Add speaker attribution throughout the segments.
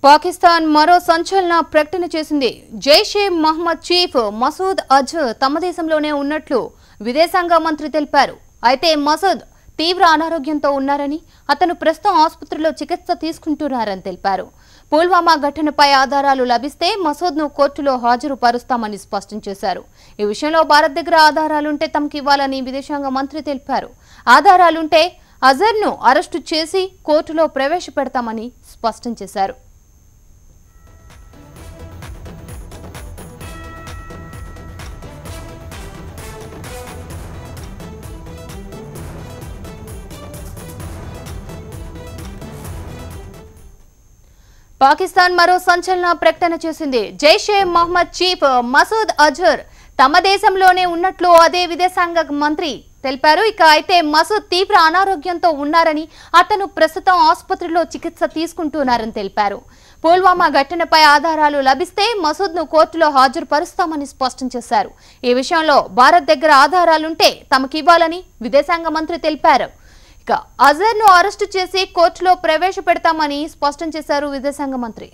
Speaker 1: పాకిస్తాన్ మరో సంచలన ప్రకటన చేసింది. జైషే మహ్మద్ చీఫ్ మసూద్ అజర్ తమ దేశంలోనే ఉన్నట్లు విదేశాంగ మంత్రి తెలిపారు. అయితే మసూద్ తీవ్ర అనారోగ్యంతో ఉన్నారని, అతను ప్రస్తుతం ఆసుపత్రిలో చికిత్స తీసుకుంటున్నారని తెలిపారు. పుల్వామా ఘటనపై ఆధారాలు లభిస్తే మసూద్ను కోర్టులో హాజరుపరుస్తామని స్పష్టం చేశారు. ఈ విషయంలో భారత్ దగ్గర ఆధారాలుంటే తమకు ఇవ్వాలని విదేశాంగ మంత్రి తెలిపారు. ఆధారాలుంటే అజర్ను అరెస్టు చేసి కోర్టులో ప్రవేశపెడతామని స్పష్టం చేశారు. పాకిస్తాన్ మరో సంచలన ప్రకటన చేసింది. జైషే మహ్మద్ చీఫ్ మసూద్ అజర్ తమ దేశంలోనే ఉన్నట్లు అదే విదేశాంగ మంత్రి తెలిపారు. అయితే మసూద్ తీవ్ర అనారోగ్యంతో ఉన్నారని, అతను ప్రస్తుతం ఆసుపత్రిలో చికిత్స తీసుకుంటున్నారని తెలిపారు. పుల్వామా ఘటనపై ఆధారాలు లభిస్తే మసూద్ను కోర్టులో హాజరుపరుస్తామని స్పష్టం చేశారు. ఈ విషయంలో భారత్ దగ్గర ఆధారాలుంటే తమకివ్వాలని విదేశాంగ మంత్రి తెలిపారు. అజర్ను అరెస్టు చేసి కోర్టులో ప్రవేశపెడతామని స్పష్టం చేశారు విదేశాంగ మంత్రి.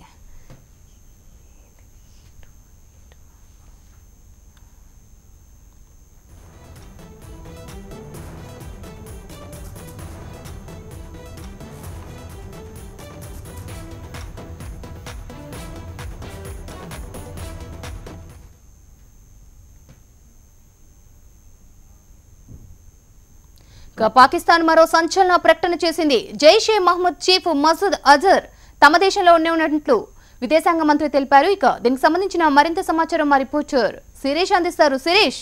Speaker 1: పాకిస్తాన్ మరో సంచలన ప్రకటన చేసింది. జైషే మహ్మద్ చీఫ్ మసూద్ అజర్ తమ దేశంలోనే ఉన్నట్లు విదేశాంగ మంత్రి తెలిపారు. దీనికి సంబంధించిన మరింత సమాచారం మా రిపోర్టర్ శిరీష్ అందిస్తారు. శిరీష్,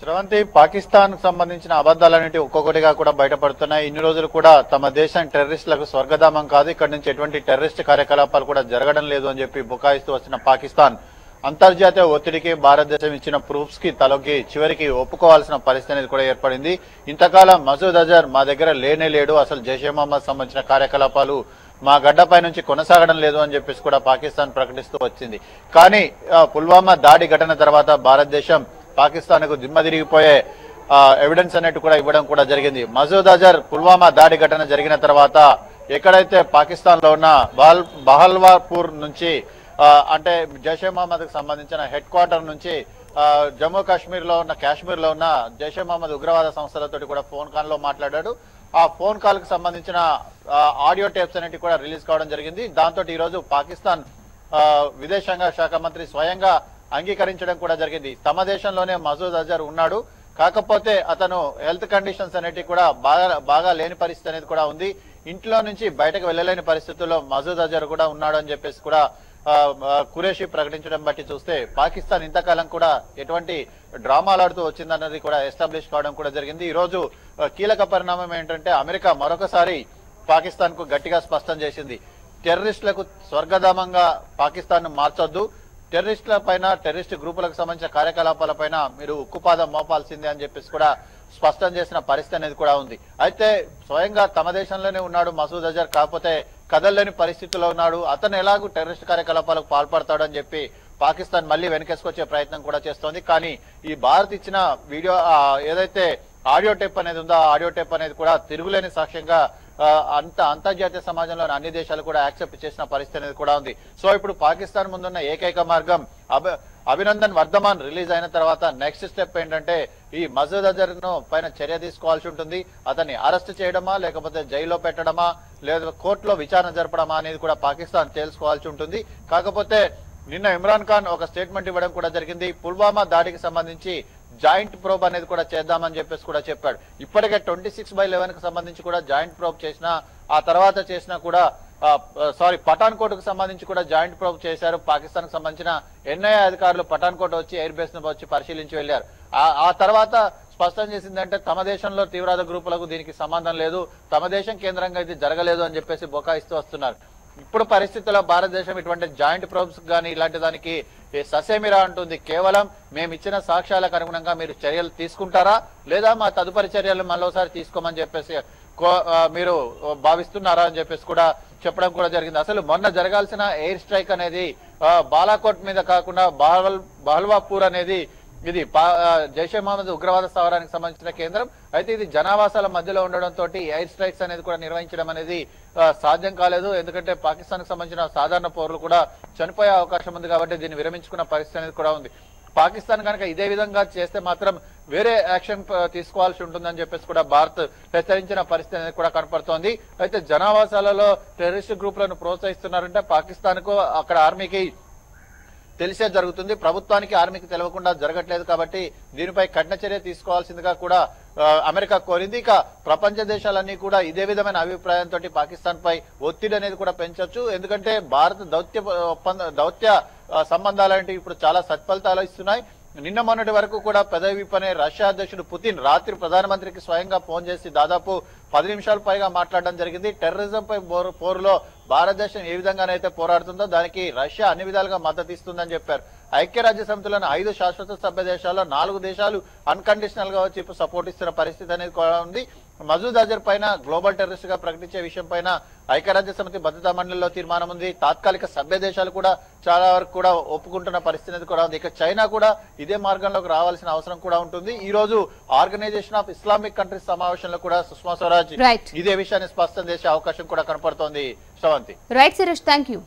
Speaker 2: శ్రవంతి, పాకిస్తాన్ కు సంబంధించిన అబద్ధాలన్నింటి ఒక్కొక్కటిగా కూడా బయటపడుతున్నాయి. ఇన్ని రోజులు కూడా తమ దేశం టెర్రరిస్టులకు స్వర్గధామం కాదు, ఇక్కడ నుంచి ఎటువంటి టెర్రరిస్ట్ కార్యకలాపాలు కూడా జరగడం లేదు అని చెప్పి బుకాయిస్తూ వచ్చిన పాకిస్తాన్ అంతర్జాతీయ ఒత్తిడికి భారతదేశం ఇచ్చిన ప్రూఫ్స్ కి తలొగ్గి చివరికి ఒప్పుకోవాల్సిన పరిస్థితి అనేది కూడా ఏర్పడింది. ఇంతకాలం మసూద్ అజర్ మా దగ్గర లేనే లేడు, అసలు జైషే మహమ్మద్ సంబంధించిన కార్యకలాపాలు మా గడ్డపై నుంచి కొనసాగడం లేదు అని చెప్పేసి కూడా పాకిస్తాన్ ప్రకటిస్తూ వచ్చింది. కానీ పుల్వామా దాడి ఘటన తర్వాత భారతదేశం పాకిస్తాన్ కు దిమ్మ తిరిగిపోయే ఎవిడెన్స్ అనేది కూడా ఇవ్వడం కూడా జరిగింది. మసూద్ అజర్ పుల్వామా దాడి ఘటన జరిగిన తర్వాత ఎక్కడైతే పాకిస్తాన్ లో ఉన్న బహల్వాపూర్ నుంచి అంటే జైషే మహమ్మద్ కు సంబంధించిన హెడ్ క్వార్టర్ నుంచి జమ్మూ కాశ్మీర్ లో ఉన్న జైషే మహమ్మద్ ఉగ్రవాద సంస్థలతో కూడా ఫోన్ కాల్ లో మాట్లాడాడు. ఆ ఫోన్ కాల్ కు సంబంధించిన ఆడియో టేప్స్ అనేవి కూడా రిలీజ్ కావడం జరిగింది. దాంతో ఈ రోజు పాకిస్తాన్ విదేశాంగ శాఖ మంత్రి స్వయంగా అంగీకరించడం కూడా జరిగింది. తమ దేశంలోనే మసూద్ అజర్ ఉన్నాడు, కాకపోతే అతను హెల్త్ కండిషన్స్ అనేటివి కూడా బాగా లేని పరిస్థితి అనేది కూడా ఉంది. ఇంట్లో నుంచి బయటకు వెళ్ళలేని పరిస్థితుల్లో మసూద్ అజర్ కూడా ఉన్నాడు అని చెప్పేసి కూడా ఖురేషీ ప్రకటించడం బట్టి చూస్తే పాకిస్తాన్ ఇంతకాలం కూడా ఎటువంటి డ్రామాలాడుతూ వచ్చిందన్నది కూడా ఎస్టాబ్లిష్ కావడం కూడా జరిగింది. ఈ రోజు కీలక పరిణామం ఏంటంటే అమెరికా మరొకసారి పాకిస్తాన్ కు గట్టిగా స్పష్టం చేసింది. టెర్రరిస్టులకు స్వర్గధామంగా పాకిస్తాన్ ను మార్చొద్దు, టెర్రరిస్టుల పైన టెర్రరిస్ట్ గ్రూపులకు సంబంధించిన కార్యకలాపాలపైన మీరు ఉక్కుపాదం మోపాల్సిందే అని చెప్పేసి కూడా స్పష్టం చేసిన పరిస్థితి అనేది కూడా ఉంది. అయితే స్వయంగా తమ దేశంలోనే ఉన్నాడు మసూద్ అజర్, కాకపోతే కదల్లేని పరిస్థితుల్లో ఉన్నాడు, అతను ఎలాగూ టెర్రరిస్ట్ కార్యకలాపాలకు పాల్పడతాడని చెప్పి పాకిస్తాన్ మళ్ళీ వెనకేసుకొచ్చే ప్రయత్నం కూడా చేస్తోంది. కానీ ఈ భారత్ ఇచ్చిన వీడియో ఏదైతే ఆడియో టేప్ అనేది ఉందో ఆ ఆడియో టేప్ అనేది కూడా తిరుగులేని సాక్ష్యంగా అంతర్జాతీయ సమాజంలో అన్ని దేశాలు కూడా యాక్సెప్ట్ చేసిన పరిస్థితి అనేది కూడా ఉంది. సో ఇప్పుడు పాకిస్తాన్ ముందున్న ఏకైక మార్గం అభినందన్ వర్ధమాన్ రిలీజ్ అయిన తర్వాత నెక్స్ట్ స్టెప్ ఏంటంటే ఈ మసూద్ అజర్ ను పైన చర్య తీసుకోవాల్సి ఉంటుంది. అతన్ని అరెస్ట్ చేయడమా, లేకపోతే జైల్లో పెట్టడమా, లేదా కోర్టులో విచారణ జరపడమా అనేది కూడా పాకిస్తాన్ తెలుసుకోవాల్సి ఉంటుంది. కాకపోతే నిన్న ఇమ్రాన్ ఖాన్ ఒక స్టేట్మెంట్ ఇవ్వడం కూడా జరిగింది. పుల్వామా దాడికి సంబంధించి జాయింట్ ప్రోబ్ అనేది కూడా చేద్దామని చెప్పేసి కూడా చెప్పాడు. ఇప్పటికే 26/11 కు సంబంధించి కూడా జాయింట్ ప్రోబ్ చేసిన, ఆ తర్వాత చేసినా కూడా పఠాన్కోట్ కు సంబంధించి కూడా జాయింట్ ప్రోబ్ చేశారు. పాకిస్తాన్ కు సంబంధించిన ఎన్ఐఏ అధికారులు పఠాన్కోట్ వచ్చి ఎయిర్ బేస్ ను వచ్చి పరిశీలించి వెళ్లారు. ఆ తర్వాత స్పష్టం చేసిందంటే తమ దేశంలో తీవ్రవాద గ్రూపులకు దీనికి సంబంధం లేదు, తమ దేశం కేంద్రంగా ఇది జరగలేదు అని చెప్పేసి బొకాయిస్తూ వస్తున్నారు. ఇప్పుడు పరిస్థితుల్లో భారతదేశం ఇటువంటి జాయింట్ ప్రోబ్స్ కానీ ఇలాంటి దానికి ససేమిరా అంటుంది. కేవలం మేము ఇచ్చిన సాక్ష్యాలకు అనుగుణంగా మీరు చర్యలు తీసుకుంటారా, లేదా మా తదుపరి చర్యలు మరోసారి తీసుకోమని చెప్పేసి మీరు భావిస్తున్నారా అని చెప్పేసి కూడా చెప్పడం కూడా జరిగింది. అసలు మొన్న జరగాల్సిన ఎయిర్ స్ట్రైక్ అనేది బాలాకోట్ మీద కాకుండా బహల్వాపూర్ అనేది ఇది జైషే మహమ్మద్ ఉగ్రవాద స్థావరానికి సంబంధించిన కేంద్రం. అయితే ఇది జనావాసాల మధ్యలో ఉండడంతో ఎయిర్ స్ట్రైక్స్ అనేది కూడా నిర్వహించడం అనేది సాధ్యం కాలేదు. ఎందుకంటే పాకిస్తాన్ కు సంబంధించిన సాధారణ పౌరులు కూడా చనిపోయే అవకాశం ఉంది కాబట్టి దీన్ని విరమించుకున్న పరిస్థితి అనేది కూడా ఉంది. పాకిస్తాన్ కనుక ఇదే విధంగా చేస్తే మాత్రం వేరే యాక్షన్ తీసుకోవాల్సి ఉంటుందని చెప్పేసి కూడా భారత్ హెచ్చరించిన పరిస్థితి అనేది కూడా కనపడుతోంది. అయితే జనావాసాలలో టెర్రరిస్ట్ గ్రూపులను ప్రోత్సహిస్తున్నారంటే పాకిస్తాన్ కు అక్కడ ఆర్మీకి తెలిసే జరుగుతుంది. ప్రభుత్వానికి ఆర్మీకి తెలియకుండా జరగట్లేదు కాబట్టి దీనిపై కఠిన చర్య తీసుకోవాల్సిందిగా కూడా అమెరికా కోరింది. ఇక ప్రపంచ దేశాలన్నీ కూడా ఇదే విధమైన అభిప్రాయంతో పాకిస్తాన్ పై ఒత్తిడి అనేది కూడా పెంచొచ్చు. ఎందుకంటే భారత్ దౌత్య సంబంధాలంటే ఇప్పుడు చాలా సత్ఫలితాలు ఇస్తున్నాయి. నిన్న మొన్నటి వరకు కూడా పెదవి విప్పనే రష్యా అధ్యక్షుడు పుతిన్ రాత్రి ప్రధానమంత్రికి స్వయంగా ఫోన్ చేసి దాదాపు 10 నిమిషాల పైగా మాట్లాడడం జరిగింది. టెర్రరిజం పై పోరులో భారతదేశం ఏ విధంగానైతే పోరాడుతుందో దానికి రష్యా అన్ని విధాలుగా మద్దతు ఇస్తుందని చెప్పారు. ఐక్యరాజ్య సమితిలోని 5 శాశ్వత సభ్య దేశాల్లో 4 దేశాలు అన్కండిషనల్ గా వచ్చి సపోర్ట్ ఇస్తున్న పరిస్థితి అనేది కూడా ఉంది. మసూద్ అజర్ పైన గ్లోబల్ టెర్రరిస్ట్ గా ప్రకటించే విషయం పైన ఐక్యరాజ్య సమితి భద్రతా మండలిలో తీర్మానం ఉంది. తాత్కాలిక సభ్య దేశాలు కూడా చాలా వరకు కూడా ఒప్పుకుంటున్న పరిస్థితి కూడా ఉంది. ఇక చైనా కూడా ఇదే మార్గంలోకి రావాల్సిన అవసరం కూడా ఉంటుంది. ఈ రోజు ఆర్గనైజేషన్ ఆఫ్ ఇస్లామిక్ కంట్రీస్ సమావేశంలో కూడా సుష్మా స్వరాజ్ ఇదే విషయాన్ని స్పష్టం చేసే అవకాశం కూడా కనపడుతోంది. Sravanthi.
Speaker 1: Right Suresh, thank you.